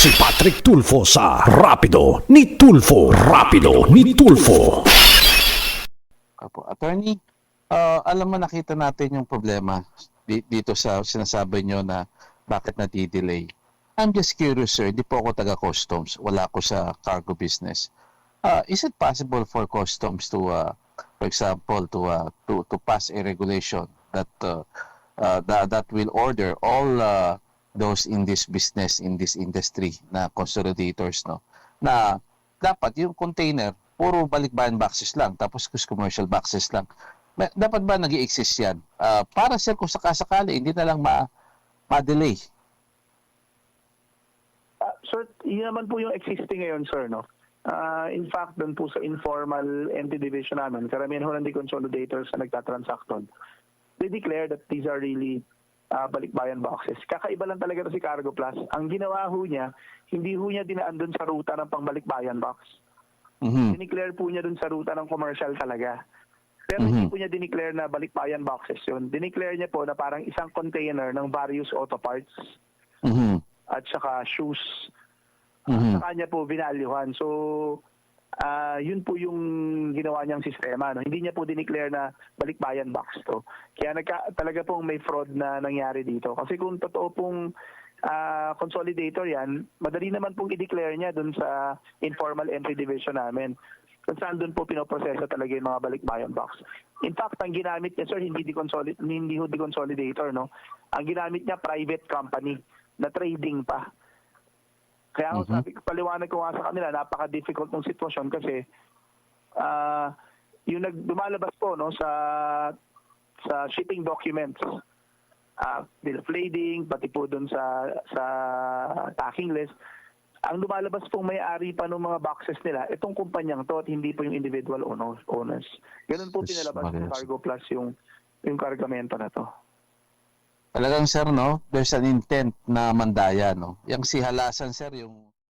si Patrick Tulfo sa Rapido ni Tulfo. Rapido ni Tulfo. Apo, attorney, alam mo nakita natin yung problema dito sa sinasabi nyo na bakit nadidelay. I'm just curious, sir. Hindi po ako taga-customs. Wala ako sa cargo business. Is it possible for customs to, for example, to pass a regulation that will order all those in this business, in this industry na consolidators, no? Na dapat yung container, puro balikbayan boxes lang, tapos commercial boxes lang. Dapat ba nag-i-exist yan? Para sir, kung sakasakali, hindi na lang ma-delay. Sir, yun naman po yung existing ngayon, sir, no? In fact, doon po sa informal entity division namin, karamihan ho ng deconsolidators na nagtatransact doon, they declare that these are really balikbayan boxes. Kakaiba lang talaga si Cargo Plus. Ang ginawa ho niya, hindi ho niya dinaan doon sa ruta ng pangbalikbayan box. Dineclare po niya doon sa ruta ng commercial talaga. Pero hindi po niya dineclare na balikbayan boxes yun. Dineclare niya po na parang isang container ng various auto parts at saka shoes. Sa kanya po binalyuhan. So, yun po yung ginawa niyang sistema. No? Hindi niya po dineclare na balikbayan box to. Kaya talaga pong may fraud na nangyari dito. Kasi kung totoo pong consolidator yan, madali naman pong i-declare niya dun sa informal entry division namin. Kung saan dun po pinoproseso talaga yung mga balikbayan box. In fact, ang ginamit niya, sir, hindi ho deconsolidator, no? Ang ginamit niya, private company na trading pa. Kaya ako sabi, paliwanag ko nga sa kanila, napaka-difficult ng sitwasyon kasi yung lumalabas po, no, sa shipping documents, bill of lading, pati po dun sa tracking list, ang lumalabas pong may-ari pa ng mga boxes nila, itong kumpanyang to at hindi po yung individual owners. Ganun po pinalabas ng Cargo Plus yung kargamento na to. Talagang, sir, no, there's an intent na mandaya, no? Yung si Halasan, sir, yung